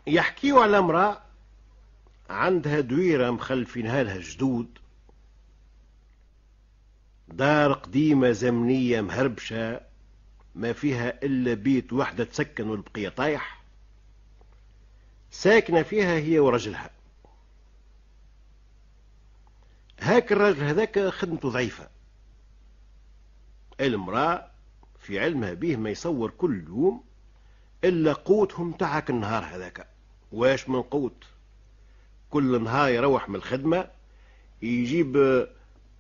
يحكيوا على امرأة عندها دويرة مخلفينها لها جدود، دار قديمة زمنية مهربشة ما فيها إلا بيت وحدة تسكن والبقية طايح، ساكنة فيها هي ورجلها. هاك الراجل هذاك خدمته ضعيفة، المرأة في علمها به ما يصور كل يوم إلا قوتهم تاعك النهار هذاك. واش من قوت؟ كل نهار يروح من الخدمة يجيب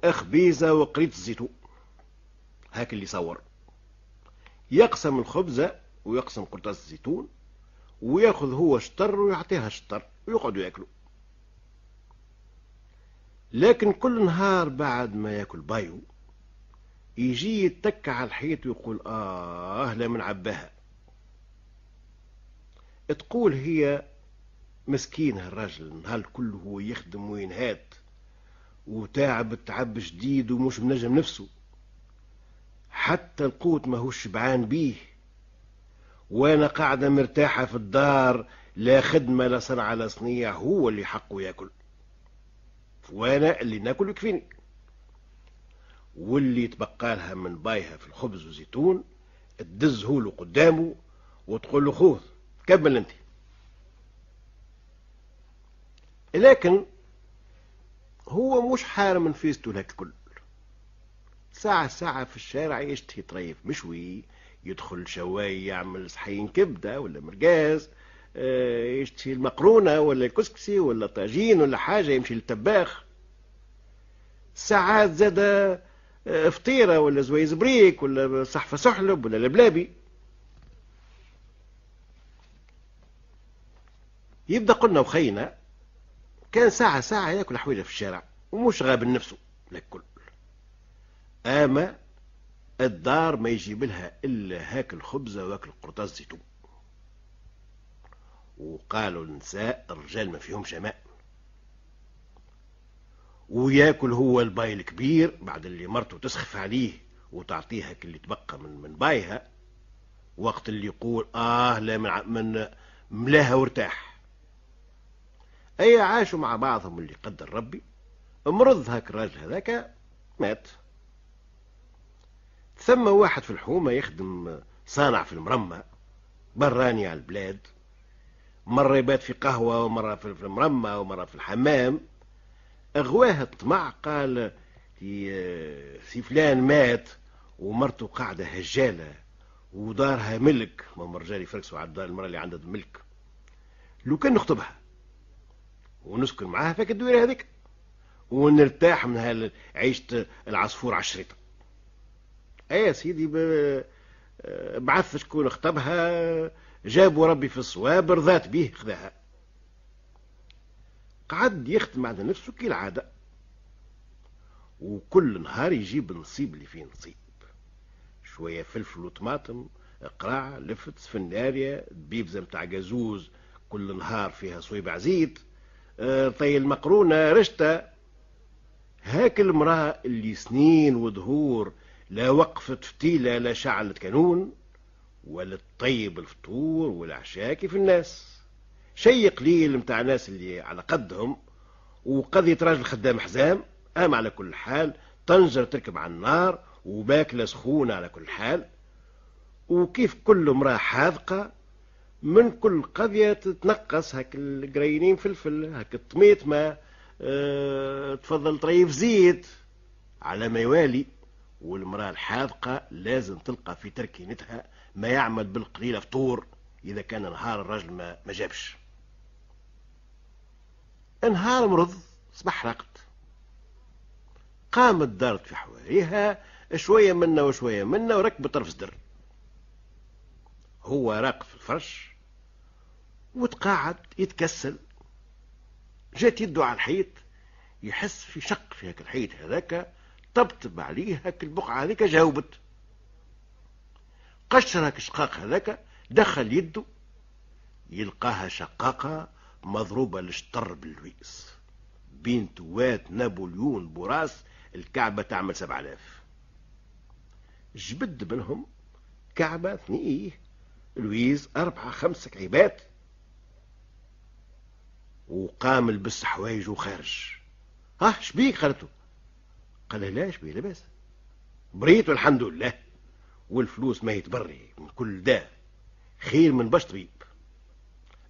أخبيزة وقريط الزيتون، هاك اللي يصور. يقسم الخبزة ويقسم قرطاس الزيتون وياخذ هو شطر ويعطيها شطر ويقعدوا ياكلوا. لكن كل نهار بعد ما ياكل بايو يجي يتك على الحيط ويقول لا من عباها. تقول هي مسكينها الراجل النهار كله هو يخدم وينهات وتعب تعب شديد ومش منجم نفسه، حتى القوت ما هو شبعان بيه، وانا قاعدة مرتاحة في الدار، لا خدمة لا صنعة لا صنيع، هو اللي حقه ياكل وانا اللي ناكل يكفيني. واللي تبقى لها من بايها في الخبز والزيتون تدزه له قدامه وتقول له خذ كمل انت. لكن هو مش حارم من فيسته لك الكل، ساعة ساعة في الشارع يشتهي طريف مشوي، يدخل شواي يعمل صحين كبدة ولا مرقاز، يشتهي المقرونة ولا الكسكسي ولا طاجين ولا حاجة، يمشي للطباخ. ساعات زاد فطيرة ولا زويز بريك ولا صحفة سحلب ولا لبلابي. يبدأ قلنا وخينا كان ساعة ساعة ياكل حويجة في الشارع ومش غاب نفسه للكل. اما الدار ما يجيب لها الا هاك الخبزة واكل قرطاس زيتون. وقالوا النساء الرجال ما فيهم شماء، وياكل هو الباي الكبير بعد اللي مرته تسخف عليه وتعطيها كل اللي تبقى من بايها، وقت اللي يقول لا من ملاها وارتاح. اي عاشوا مع بعضهم اللي قدر ربي. مرض هاك الراجل هذاك مات. ثم واحد في الحومة يخدم صانع في المرمى براني على البلاد، مرة يبات في قهوة ومرة في المرمى ومرة في الحمام. اغواه الطمع، قال سي فلان مات ومرته قاعدة هجالة ودارها ملك، ما الرجال يفركسوا على الدار المرأة اللي عندها ملك، لو كان نخطبها ونسكن معاها فيك الدويرة هذيك ونرتاح من عيشة العصفور على الشريطة. اي يا سيدي بعث شكون خطبها، جابوا ربي في الصواب رضات به خذاها. قعد يخدم على نفسه كالعادة، وكل نهار يجيب النصيب اللي فيه نصيب، شوية فلفل وطماطم، قراع لفت سفنداريا بيبزة متاع جازوز كل نهار فيها صويبع زيت، طي المقرونة رشتة. هاك المرأة اللي سنين ودهور لا وقفت فتيلة لا شعلت كانون ولا تطيب الفطور ولا عشاء كيف الناس، شي قليل متاع ناس اللي على قدهم، وقضية راجل خدام حزام. على كل حال طنجر تركب على النار وباكلة سخونة على كل حال. وكيف كل امرأة حاذقة من كل قضية تتنقص هاك القرينين فلفل، هاك الطميطمة، تفضل طريف زيت على ما يوالي. والمرأة الحاذقة لازم تلقى في تركينتها ما يعمل بالقليلة فطور إذا كان نهار الرجل ما جابش. نهار مرض صبح رقد، قامت دارت في حواريها شوية منا وشوية منا وركبت طرف صدر. هو راق في الفرش وتقاعد يتكسل، جات يده على الحيط يحس في شق في هاك الحيط هذاك، طبطب عليه هاك البقعة هذيك جاوبت. قشر هاك الشقاق هذاك، دخل يده يلقاها شقاقة مضروبة لشطر باللويس، بين توات نابليون بوراس الكعبة تعمل 7000. جبد منهم كعبة ثنيه لويز 4 5 كعيبات. وقام لبس حوايجه وخارج. ها شبيك؟ قالته. قال لها لا شبيه لاباس، بريت والحمد لله، والفلوس ما يتبري من كل ده، خير من باش طبيب.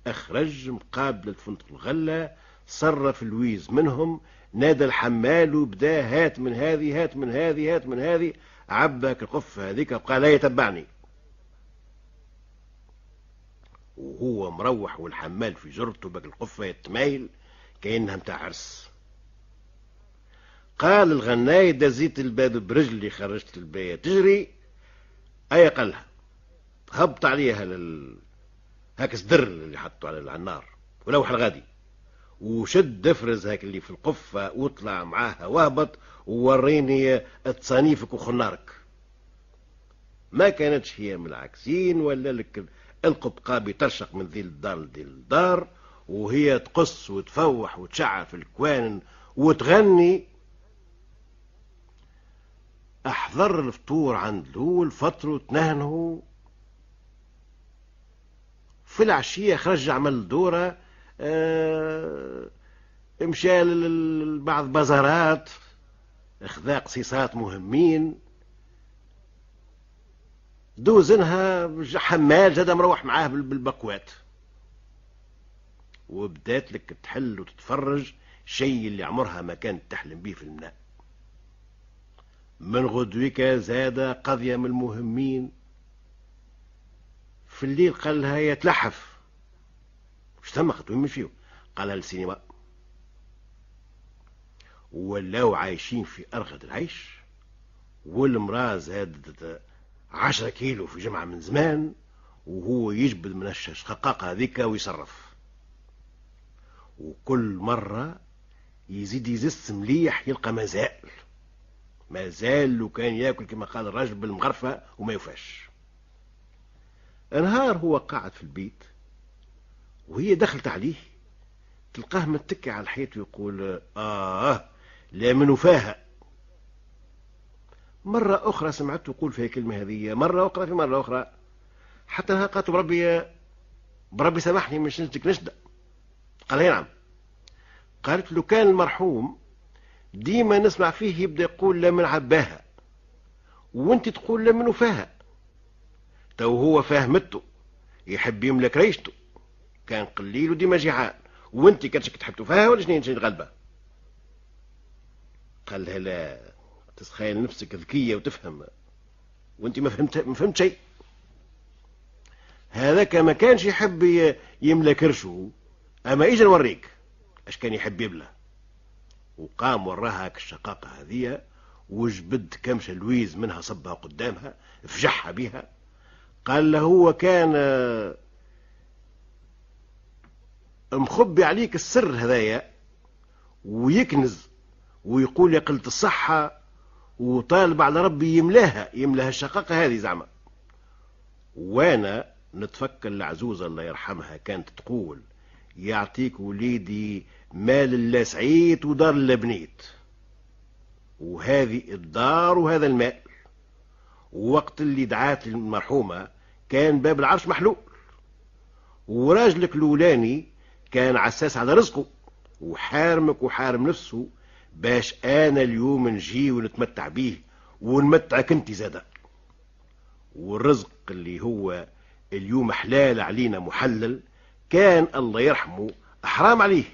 اخرج مقابلة فندق الغلة، صرف الويز منهم، نادى الحمال وبدا هات من هذه هات من هذه هات من هذه، عباك القفة هذيك وقال لا يتبعني. وهو مروح والحمال في جرته باك القفة يتمايل كأنها متاع عرس. قال الغناي دزيت الباب برجلي، خرجت الباية تجري، اي قالها هبط عليها هاك السدر اللي حطوا على النار ولوح الغادي، وشد افرز هاك اللي في القفة واطلع معاها وهبط ووريني تصانيفك وخنارك. ما كانتش هي من العكسين، ولا لك القبقابي ترشق من ذي الدار لذي الدار، وهي تقص وتفوح وتشعر في الكوان وتغني. احضر الفطور عند الاول، فطروا تنهنوا. في العشية خرج عمل دورة، مشى لبعض بازارات، اخذا قصيصات مهمين، دوزنها حمال زاد مروح معاه بالبقوات. وبدات لك تحل وتتفرج شيء اللي عمرها ما كانت تحلم به في المنام. من غدوك زاد قضية من المهمين. في الليل قال لها يتلحف، مش تمخت وين مشيو؟ قال لها السينما. ولاو عايشين في أرغد العيش، والمراه زادت 10 كيلو في جمعة من زمان، وهو يجبد من الشقاقة هذيك ويصرف. وكل مرة يزيد يزس مليح يلقى مازال لو كان ياكل كما قال الراجل بالمغرفة وما يوفاش. نهار هو قاعد في البيت وهي دخلت عليه، تلقاه متكي على الحيط ويقول لا من وفاها. مرة أخرى سمعته يقول فيها الكلمة هذه، مرة أخرى في مرة أخرى، حتى أنها قالت بربي سامحني مش نشدك نشدة. قال نعم. قالت له كان المرحوم ديما نسمع فيه يبدأ يقول لا من عباها، وانت تقول لا من وفاها. تو هو فاهمته يحب يملك ريشته، كان قليل وديما جيعان، وانت كانش تحب تفاها ولا شنين غلبة. قال لها لا، تتخيل نفسك ذكية وتفهم، وانت ما فهمت شيء. هذاك ما كانش يحب يملى كرشه، اما اجا نوريك اش كان يحب يبلى. وقام وراها الشقاقة هذه، وجبد كمشة لويز منها صبها قدامها فجحها بها. قال له هو كان مخبي عليك السر هذايا ويكنز ويقول يا قلت الصحة، وطالب على ربي يملاها الشقاقة هذه زعما. وانا نتفكر العزوزة الله يرحمها كانت تقول يعطيك وليدي مال الله سعيت ودار الله بنيت، وهذه الدار وهذا المال. ووقت اللي دعات المرحومة كان باب العرش محلول، وراجلك الأولاني كان عساس على رزقه وحارمك وحارم نفسه، باش أنا اليوم نجي ونتمتع بيه ونمتعك انت زادا. والرزق اللي هو اليوم حلال علينا محلل كان الله يرحمه حرام عليه.